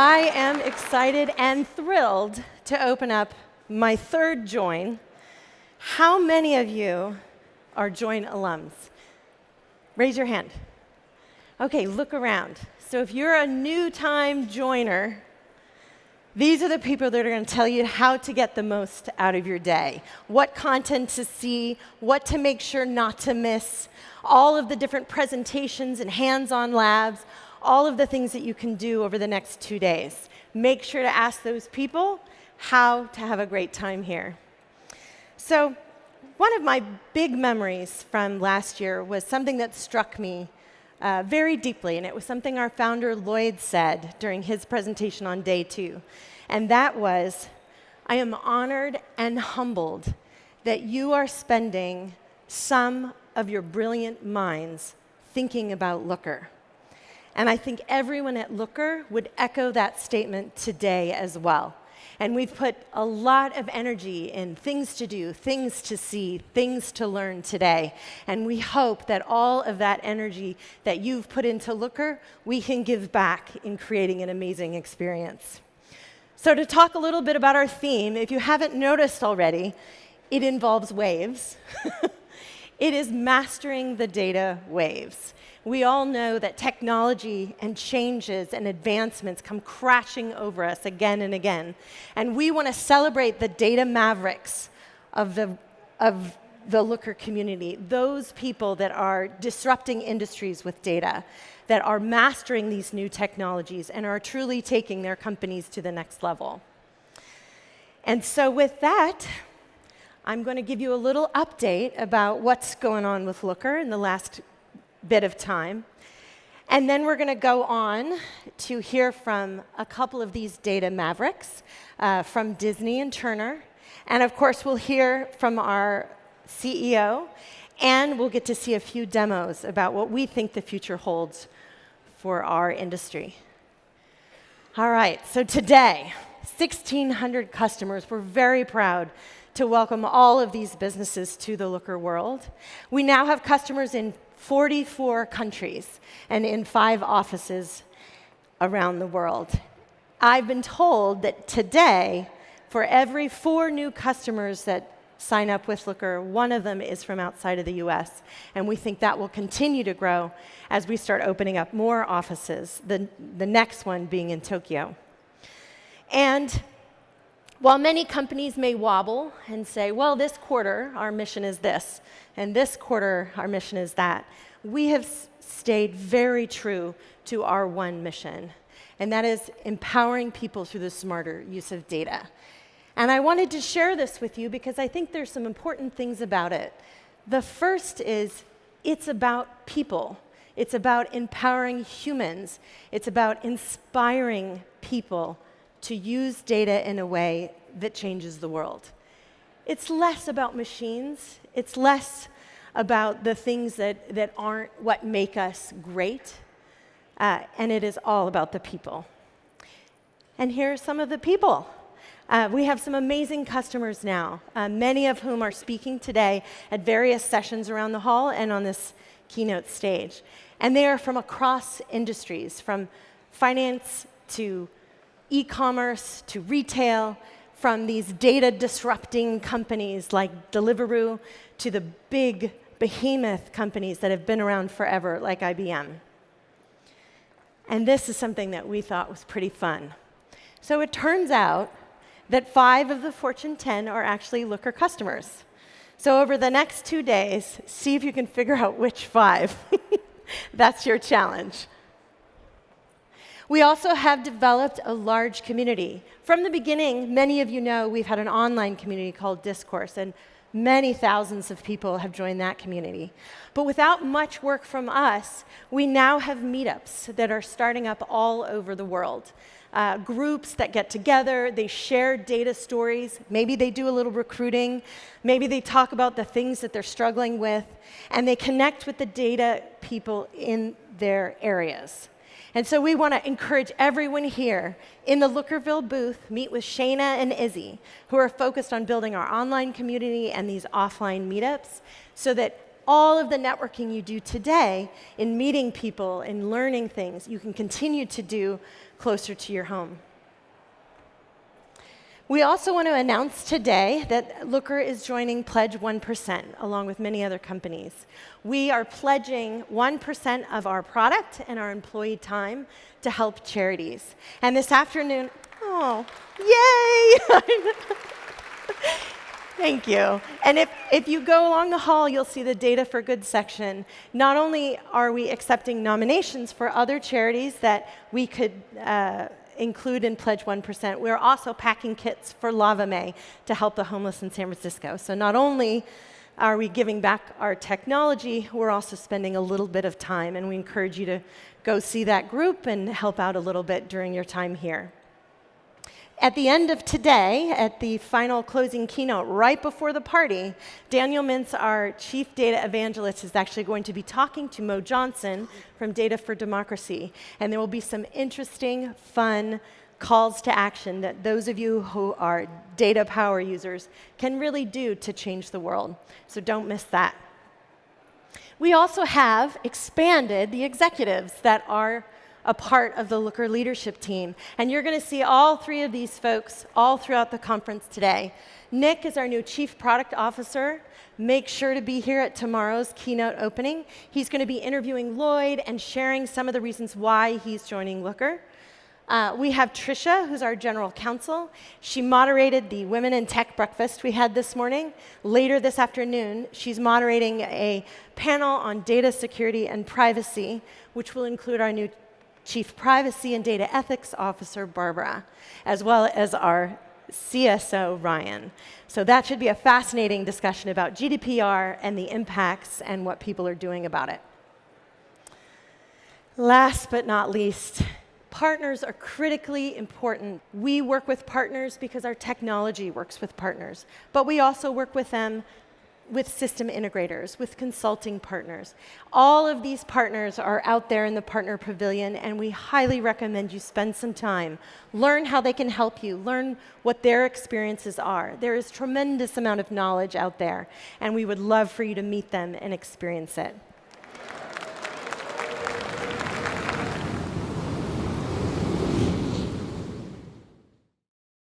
I am excited and thrilled to open up my third Join. How many of you are Join alums? Raise your hand. Okay, look around. So if you're a new-time joiner, these are the people that are going to tell you how to get the most out of your day, what content to see, what to make sure not to miss, all of the different presentations and hands-on labs, all of the things that you can do over the next 2 days. Make sure to ask those people how to have a great time here. So one of my big memories from last year was something that struck me very deeply, and it was something our founder Lloyd said during his presentation on day 2. And that was, I am honored and humbled that you are spending some of your brilliant minds thinking about Looker. And I think everyone at Looker would echo that statement today as well. And we've put a lot of energy in things to do, things to see, things to learn today. And we hope that all of that energy that you've put into Looker, we can give back in creating an amazing experience. So to talk a little bit about our theme, if you haven't noticed already, it involves waves. It is mastering the data waves. We all know that technology and changes and advancements come crashing over us again and again. And we want to celebrate the data mavericks of the Looker community, those people that are disrupting industries with data, that are mastering these new technologies and are truly taking their companies to the next level. And so with that, I'm going to give you a little update about what's going on with Looker in the last bit of time. And then we're going to go on to hear from a couple of these data mavericks from Disney and Turner. And of course, we'll hear from our CEO, and we'll get to see a few demos about what we think the future holds for our industry. All right, so today, 1,600 customers. We're very proud to welcome all of these businesses to the Looker world. We now have customers in 44 countries and in 5 offices around the world. I've been told that today, for every 4 new customers that sign up with Looker, 1 of them is from outside of the US. And we think that will continue to grow as we start opening up more offices, the next one being in Tokyo. And while many companies may wobble and say, well, this quarter, our mission is this, and this quarter, our mission is that, we have stayed very true to our one mission, and that is empowering people through the smarter use of data. And I wanted to share this with you because I think there's some important things about it. The first is it's about people. It's about empowering humans. It's about inspiring people to use data in a way that changes the world. It's less about machines. It's less about the things that aren't what make us great. And it is all about the people. And here are some of the people. We have some amazing customers now, many of whom are speaking today at various sessions around the hall and on this keynote stage. And they are from across industries, from finance to e-commerce to retail, from these data-disrupting companies like Deliveroo to the big behemoth companies that have been around forever, like IBM. And this is something that we thought was pretty fun. So it turns out that 5 of the Fortune 10 are actually Looker customers. So over the next 2 days, see if you can figure out which 5. That's your challenge. We also have developed a large community. From the beginning, many of you know we've had an online community called Discourse, and many thousands of people have joined that community. But without much work from us, we now have meetups that are starting up all over the world. Groups that get together, they share data stories, maybe they do a little recruiting, maybe they talk about the things that they're struggling with, and they connect with the data people in their areas. And so we want to encourage everyone here in the Lookerville booth, meet with Shayna and Izzy, who are focused on building our online community and these offline meetups, so that all of the networking you do today in meeting people and learning things, you can continue to do closer to your home. We also want to announce today that Looker is joining Pledge 1%, along with many other companies. We are pledging 1% of our product and our employee time to help charities. And this afternoon, oh, yay! Thank you. And if you go along the hall, you'll see the Data for Good section. Not only are we accepting nominations for other charities that we could include in Pledge 1%, we're also packing kits for Lava May to help the homeless in San Francisco. So not only are we giving back our technology, we're also spending a little bit of time, and we encourage you to go see that group and help out a little bit during your time here. At the end of today, at the final closing keynote, right before the party, Daniel Mintz, our chief data evangelist, is actually going to be talking to Mo Johnson from Data for Democracy. And there will be some interesting, fun calls to action that those of you who are data power users can really do to change the world. So don't miss that. We also have expanded the executives that are a part of the Looker leadership team. And you're going to see all three of these folks all throughout the conference today. Nick is our new Chief Product Officer. Make sure to be here at tomorrow's keynote opening. He's going to be interviewing Lloyd and sharing some of the reasons why he's joining Looker. We have Trisha, who's our General Counsel. She moderated the Women in Tech breakfast we had this morning. Later this afternoon, she's moderating a panel on data security and privacy, which will include our new Chief Privacy and Data Ethics Officer, Barbara, as well as our CSO, Ryan. So that should be a fascinating discussion about GDPR and the impacts and what people are doing about it. Last but not least, partners are critically important. We work with partners because our technology works with partners, but we also work with them with system integrators, with consulting partners. All of these partners are out there in the Partner Pavilion, and we highly recommend you spend some time. Learn how they can help you. Learn what their experiences are. There is tremendous amount of knowledge out there, and we would love for you to meet them and experience it.